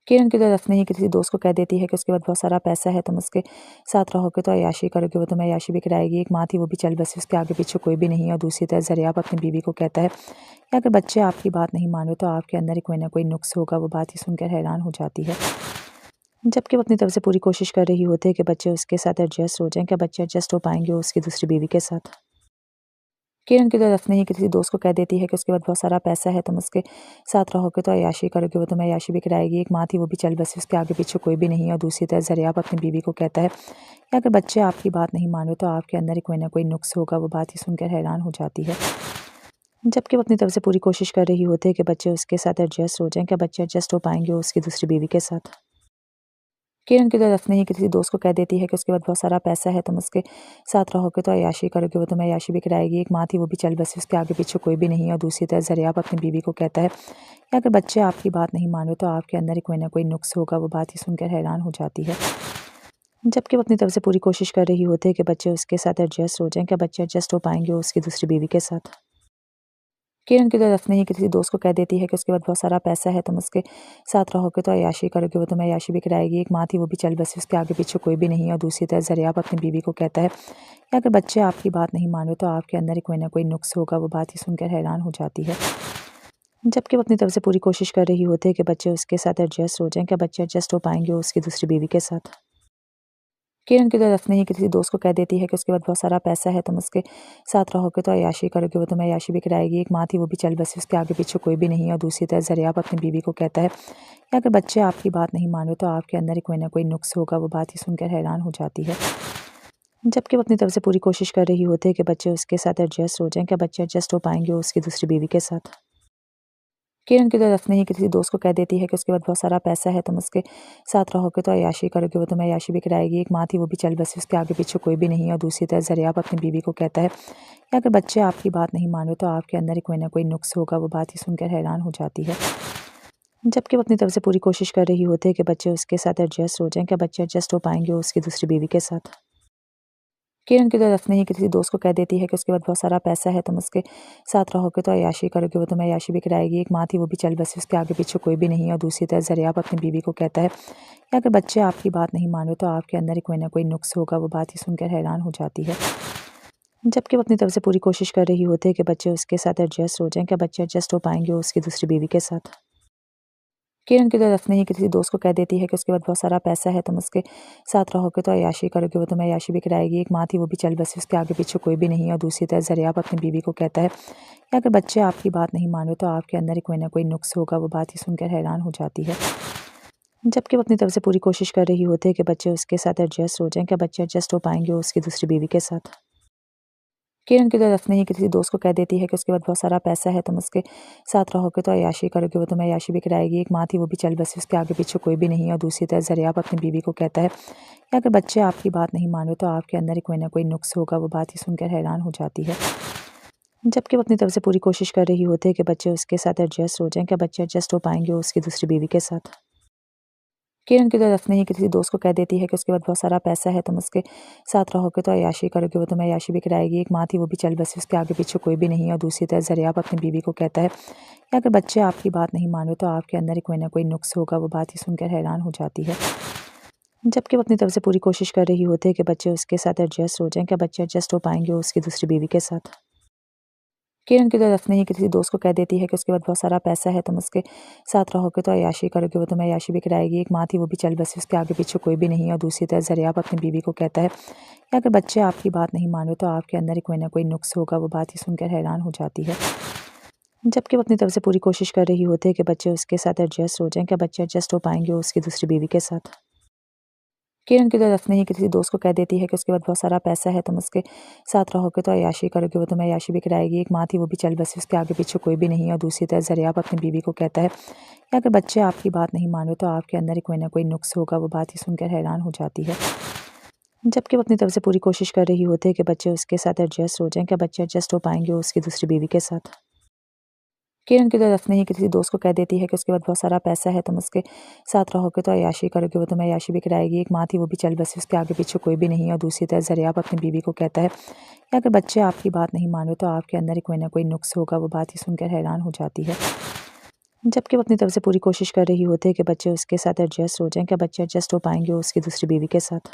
किरण की तरफ नहीं किसी दोस्त को कह देती है कि उसके पास बहुत सारा पैसा है, तुम उसके साथ रहोगे तो अय्याशी करोगे, वो तुम्हें अय्याशी भी कराएगी। एक माँ थी वो भी चल बसी, उसके आगे पीछे कोई भी नहीं है। और दूसरी तरफ ज़रियाब अपनी बीवी को कहता है कि अगर बच्चे आपकी बात नहीं मान रहे तो आपके अंदर ही कोई ना कोई नुक्स होगा। वो बात ही सुनकर हैरान हो जाती है। जबकि वो अपनी तरफ से पूरी कोशिश कर रही होती है कि बच्चे उसके साथ एडजस्ट हो जाएँ। क्या बच्चे एडजस्ट हो पाएँगे उसकी दूसरी बीवी के साथ? किरण की तरफ नहीं किसी दोस्त को कह देती है कि उसके पास बहुत सारा पैसा है, तुम उसके साथ रहोगे तो अय्याशी करोगे, वो तुम्हें अय्याशी भी कराएगी। एक माँ थी वो भी चल बसी, उसके आगे पीछे कोई भी नहीं है। और दूसरी तरफ ज़रियाब अपनी बीवी को कहता है कि अगर बच्चे आपकी बात नहीं मान रहे तो आपके अंदर ही कोई ना कोई नुक्स होगा। वो बात ही सुनकर हैरान हो जाती है। जबकि वो अपनी तरफ से पूरी कोशिश कर रही होती है कि बच्चे उसके साथ एडजस्ट हो जाएँ। क्या बच्चे एडजस्ट हो पाएँगे उसकी दूसरी बीवी के साथ? किरण की तरफ नहीं किसी दोस्त को कह देती है कि उसके पास बहुत सारा पैसा है, तुम उसके साथ रहोगे तो अय्याशी करोगे, वो तुम्हें अय्याशी भी कराएगी। एक माँ थी वो भी चल बसी, उसके आगे पीछे कोई भी नहीं है। और दूसरी तरफ ज़रियाब अपनी बीवी को कहता है कि अगर बच्चे आपकी बात नहीं मान रहे तो आपके अंदर ही कोई ना कोई नुक्स होगा। वो बात ही सुनकर हैरान हो जाती है। जबकि वो अपनी तरफ से पूरी कोशिश कर रही होती है कि बच्चे उसके साथ एडजस्ट हो जाएँ। क्या बच्चे एडजस्ट हो पाएँगे उसकी दूसरी बीवी के साथ? किरण की तरफ नहीं किसी दोस्त को कह देती है कि उसके पास बहुत सारा पैसा है, तुम उसके साथ रहोगे तो अय्याशी करोगे, वो तुम्हें अय्याशी भी कराएगी। एक माँ थी वो भी चल बसी, उसके आगे पीछे कोई भी नहीं है। और दूसरी तरफ ज़रियाब अपनी बीवी को कहता है कि अगर बच्चे आपकी बात नहीं मान रहे तो आपके अंदर ही कोई ना कोई नुक्स होगा। वो बात ही सुनकर हैरान हो जाती है। जबकि वो अपनी तरफ से पूरी कोशिश कर रही होती है कि बच्चे उसके साथ एडजस्ट हो जाएँ। क्या बच्चे एडजस्ट हो पाएँगे उसकी दूसरी बीवी के साथ? किरण की तरफ नहीं किसी दोस्त को कह देती है कि उसके पास बहुत सारा पैसा है, तुम उसके साथ रहोगे तो अय्याशी करोगे, वो तुम्हें अय्याशी भी कराएगी। एक माँ थी वो भी चल बसी, उसके आगे पीछे कोई भी नहीं है। और दूसरी तरफ ज़रियाब अपनी बीवी को कहता है कि अगर बच्चे आपकी बात नहीं मान रहे तो आपके अंदर ही कोई ना कोई नुक्स होगा। वो बात ही सुनकर हैरान हो जाती है। जबकि वो अपनी तरफ से पूरी कोशिश कर रही होती है कि बच्चे उसके साथ एडजस्ट हो जाएँ। क्या बच्चे एडजस्ट हो पाएँगे उसकी दूसरी बीवी के साथ? किरण की तरफ नहीं किसी दोस्त को कह देती है कि उसके पास बहुत सारा पैसा है, तुम उसके साथ रहोगे तो अय्याशी करोगे, वो तुम्हें अय्याशी भी कराएगी। एक माँ थी वो भी चल बसी, उसके आगे पीछे कोई भी नहीं है। और दूसरी तरफ ज़रियाब अपनी बीवी को कहता है कि अगर बच्चे आपकी बात नहीं मान रहे तो आपके अंदर ही कोई ना कोई नुक्स होगा। वो बात ही सुनकर हैरान हो जाती है। जबकि वो अपनी तरफ से पूरी कोशिश कर रही होती है कि बच्चे उसके साथ एडजस्ट हो जाएँ। क्या बच्चे एडजस्ट हो पाएँगे उसकी दूसरी बीवी के साथ? किरण की तरफ नहीं किसी दोस्त को कह देती है कि उसके पास बहुत सारा पैसा है, तुम उसके साथ रहोगे तो अय्याशी करोगे, वो तुम्हें अय्याशी भी कराएगी। एक माँ थी वो भी चल बसी, उसके आगे पीछे कोई भी नहीं है। और दूसरी तरफ ज़रियाब अपनी बीवी को कहता है कि अगर बच्चे आपकी बात नहीं मान रहे तो आपके अंदर ही कोई ना कोई नुक्स होगा। वो बात ही सुनकर हैरान हो जाती है। जबकि वो अपनी तरफ से पूरी कोशिश कर रही होती है कि बच्चे उसके साथ एडजस्ट हो जाएँ। क्या बच्चे एडजस्ट हो पाएँगे उसकी दूसरी बीवी के साथ? किरण की तरफ नहीं किसी दोस्त को कह देती है कि उसके पास बहुत सारा पैसा है, तुम उसके साथ रहोगे तो अय्याशी करोगे, वो तुम्हें अय्याशी भी कराएगी। एक माँ थी वो भी चल बसी, उसके आगे पीछे कोई भी नहीं है। और दूसरी तरफ ज़रियाब अपनी बीवी को कहता है कि अगर बच्चे आपकी बात नहीं मान रहे तो आपके अंदर ही कोई ना कोई नुक्स होगा। वो बात ही सुनकर हैरान हो जाती है। जबकि वो अपनी तरफ से पूरी कोशिश कर रही होती है कि बच्चे उसके साथ एडजस्ट हो जाएँ। क्या बच्चे एडजस्ट हो पाएँगे उसकी दूसरी बीवी के साथ? किरण की तरफ नहीं किसी दोस्त को कह देती है कि उसके पास बहुत सारा पैसा है, तुम उसके साथ रहोगे तो अय्याशी करोगे, वो तुम्हें अय्याशी भी कराएगी। एक माँ थी वो भी चल बसी, उसके आगे पीछे कोई भी नहीं है। और दूसरी तरफ ज़रियाब अपनी बीवी को कहता है कि अगर बच्चे आपकी बात नहीं माने तो आपके अंदर ही कोई ना कोई नुक्स होगा। वो बात ही सुनकर हैरान हो जाती है, जबकि वो अपनी तरफ से पूरी कोशिश कर रही होती है कि बच्चे उसके साथ एडजस्ट हो जाएं। क्या बच्चे एडजस्ट हो पाएंगे उसकी दूसरी बीवी के साथ? किरण की तरफ नहीं किसी दोस्त को कह देती है कि उसके पास बहुत सारा पैसा है, तुम उसके साथ रहोगे तो अय्याशी करोगे, वो तुम्हें अय्याशी भी कराएगी। एक माँ थी वो भी चल बसी, उसके आगे पीछे कोई भी नहीं है। और दूसरी तरफ ज़रियाब अपनी बीवी को कहता है कि अगर बच्चे आपकी बात नहीं माने तो आपके अंदर ही कोई ना कोई नुक्स होगा। वो बात ही सुनकर हैरान हो जाती है, जबकि वो अपनी तरफ से पूरी कोशिश कर रही होती है कि बच्चे उसके साथ एडजस्ट हो जाएं। क्या बच्चे एडजस्ट हो पाएंगे उसकी दूसरी बीवी के साथ? किरण की तरफ नहीं किसी दोस्त को कह देती है कि उसके पास बहुत सारा पैसा है, तुम उसके साथ रहोगे तो अय्याशी करोगे, वो तुम्हें अय्याशी भी कराएगी। एक माँ थी वो भी चल बसी, उसके आगे पीछे कोई भी नहीं है। और दूसरी तरफ ज़रियाब अपनी बीवी को कहता है कि अगर बच्चे आपकी बात नहीं माने तो आपके अंदर ही कोई ना कोई नुक्स होगा। वो बात ही सुनकर हैरान हो जाती है, जबकि वो अपनी तरफ से पूरी कोशिश कर रही होती है कि बच्चे उसके साथ एडजस्ट हो जाएं। क्या बच्चे एडजस्ट हो पाएंगे उसकी दूसरी बीवी के साथ? किरण की तरफ नहीं किसी दोस्त को कह देती है कि उसके पास बहुत सारा पैसा है, तुम उसके साथ रहोगे तो अय्याशी करोगे, वो तुम्हें अय्याशी भी कराएगी। एक माँ थी वो भी चल बसी, उसके आगे पीछे कोई भी नहीं है। और दूसरी तरफ ज़रियाब अपनी बीवी को कहता है कि अगर बच्चे आपकी बात नहीं माने तो आपके अंदर ही कोई ना कोई नुक्स होगा। वो बात ही सुनकर हैरान हो जाती है, जबकि वो अपनी तरफ से पूरी कोशिश कर रही होती है कि बच्चे उसके साथ एडजस्ट हो जाएं। क्या बच्चे एडजस्ट हो पाएंगे उसकी दूसरी बीवी के साथ? किरण की तरफ नहीं किसी दोस्त को कह देती है कि उसके पास बहुत सारा पैसा है, तुम उसके साथ रहोगे तो अय्याशी करोगे, वो तुम्हें अय्याशी भी कराएगी। एक माँ थी वो भी चल बसी, उसके आगे पीछे कोई भी नहीं है। और दूसरी तरफ ज़रियाब अपनी बीवी को कहता है कि अगर बच्चे आपकी बात नहीं माने तो आपके अंदर ही कोई ना कोई नुक्स होगा। वो बात ही सुनकर हैरान हो जाती है, जबकि वो अपनी तरफ से पूरी कोशिश कर रही होती है कि बच्चे उसके साथ एडजस्ट हो जाएं। क्या बच्चे एडजस्ट हो पाएंगे उसकी दूसरी बीवी के साथ?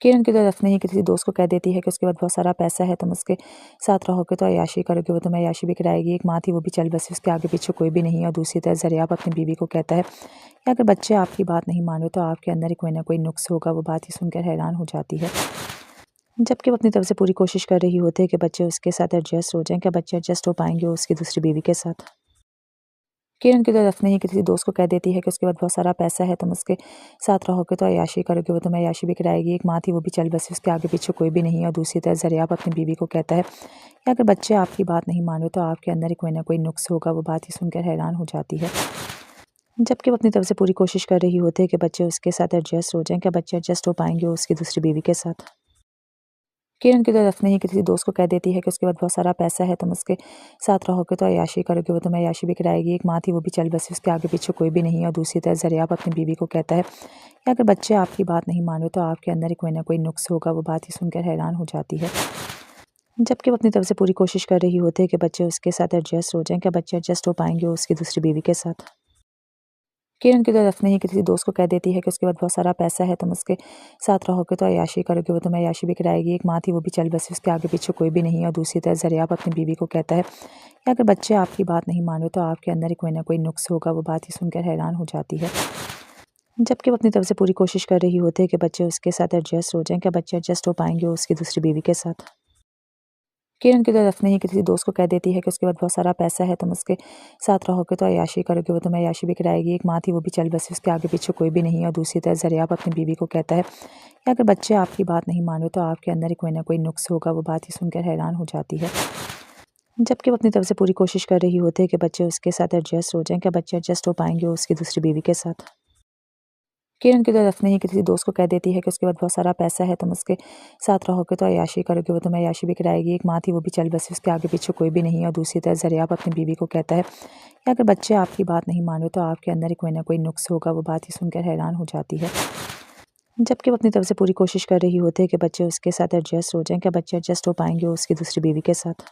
किरण की तरफ नहीं किसी दोस्त को कह देती है कि उसके पास बहुत सारा पैसा है, तुम उसके साथ रहोगे तो अय्याशी करोगे, वो तुम्हें अय्याशी भी कराएगी। एक माँ थी वो भी चल बसी, उसके आगे पीछे कोई भी नहीं है। और दूसरी तरफ ज़रियाब अपनी बीवी को कहता है कि अगर बच्चे आपकी बात नहीं माने तो आपके अंदर ही कोई ना कोई नुक्स होगा। वो बात ही सुनकर हैरान हो जाती है, जबकि वो अपनी तरफ से पूरी कोशिश कर रही होती है कि बच्चे उसके साथ एडजस्ट हो जाएं। क्या बच्चे एडजस्ट हो पाएंगे उसकी दूसरी बीवी के साथ? किरण की तरफ नहीं किसी दोस्त को कह देती है कि उसके पास बहुत सारा पैसा है, तुम उसके साथ रहोगे तो अय्याशी करोगे, वो तुम्हें अय्याशी भी कराएगी। एक माँ थी वो भी चल बसी, उसके आगे पीछे कोई भी नहीं है। और दूसरी तरफ ज़रियाब अपनी बीवी को कहता है कि अगर बच्चे आपकी बात नहीं माने तो आपके अंदर ही कोई ना कोई नुक्स होगा। वो बात ही सुनकर हैरान हो जाती है, जबकि वो अपनी तरफ से पूरी कोशिश कर रही होती है कि बच्चे उसके साथ एडजस्ट हो जाएं। क्या बच्चे एडजस्ट हो पाएंगे उसकी दूसरी बीवी के साथ? किरण की तरफ नहीं किसी दोस्त को कह देती है कि उसके पास बहुत सारा पैसा है, तुम उसके साथ रहोगे तो अय्याशी करोगे, वो तुम्हें अय्याशी भी कराएगी। एक माँ थी वो भी चल बसी, उसके आगे पीछे कोई भी नहीं है। और दूसरी तरफ ज़रियाब अपनी बीवी को कहता है कि अगर बच्चे आपकी बात नहीं माने तो आपके अंदर ही कोई ना कोई नुक्स होगा। वो बात ही सुनकर हैरान हो जाती है, जबकि वो अपनी तरफ से पूरी कोशिश कर रही होती है कि बच्चे उसके साथ एडजस्ट हो जाएं। क्या बच्चे एडजस्ट हो पाएंगे उसकी दूसरी बीवी के साथ? किरण की तरफ नहीं किसी दोस्त को कह देती है कि उसके पास बहुत सारा पैसा है, तुम उसके साथ रहोगे तो अय्याशी करोगे, वो तुम्हें अय्याशी भी कराएगी। एक माँ थी वो भी चल बसी, उसके आगे पीछे कोई भी नहीं है। और दूसरी तरफ ज़रियाब अपनी बीवी को कहता है कि अगर बच्चे आपकी बात नहीं माने तो आपके अंदर ही कोई ना कोई नुक्स होगा। वो बात ही सुनकर हैरान हो जाती है, जबकि वो अपनी तरफ से पूरी कोशिश कर रही होती है कि बच्चे उसके साथ एडजस्ट हो जाएं। क्या बच्चे एडजस्ट हो पाएंगे उसकी दूसरी बीवी के साथ? किरण की तरफ नहीं किसी दोस्त को कह देती है कि उसके पास बहुत सारा पैसा है, तुम उसके साथ रहोगे तो अय्याशी करोगे, वो तुम्हें अय्याशी भी कराएगी। एक माँ थी वो भी चल बसी, उसके आगे पीछे कोई भी नहीं है। और दूसरी तरफ ज़रियाब अपनी बीवी को कहता है कि अगर बच्चे आपकी बात नहीं माने तो आपके अंदर ही कोई ना कोई नुक्स होगा। वो बात ही सुनकर हैरान हो जाती है, जबकि वो अपनी तरफ से पूरी कोशिश कर रही होती है कि बच्चे उसके साथ एडजस्ट हो जाएं। क्या बच्चे एडजस्ट हो पाएंगे उसकी दूसरी बीवी के साथ? किरण की तरफ नहीं किसी दोस्त को कह देती है कि उसके पास बहुत सारा पैसा है, तुम उसके साथ रहोगे तो अय्याशी करोगे, वो तुम्हें अय्याशी भी कराएगी। एक माँ थी वो भी चल बसी, उसके आगे पीछे कोई भी नहीं है। और दूसरी तरफ ज़रियाब अपनी बीवी को कहता है कि अगर बच्चे आपकी बात नहीं माने तो आपके अंदर ही कोई ना कोई नुक्स होगा। वो बात ही सुनकर हैरान हो जाती है, जबकि वो अपनी तरफ से पूरी कोशिश कर रही होती है कि बच्चे उसके साथ एडजस्ट हो जाएं। क्या बच्चे एडजस्ट हो पाएंगे उसकी दूसरी बीवी के साथ?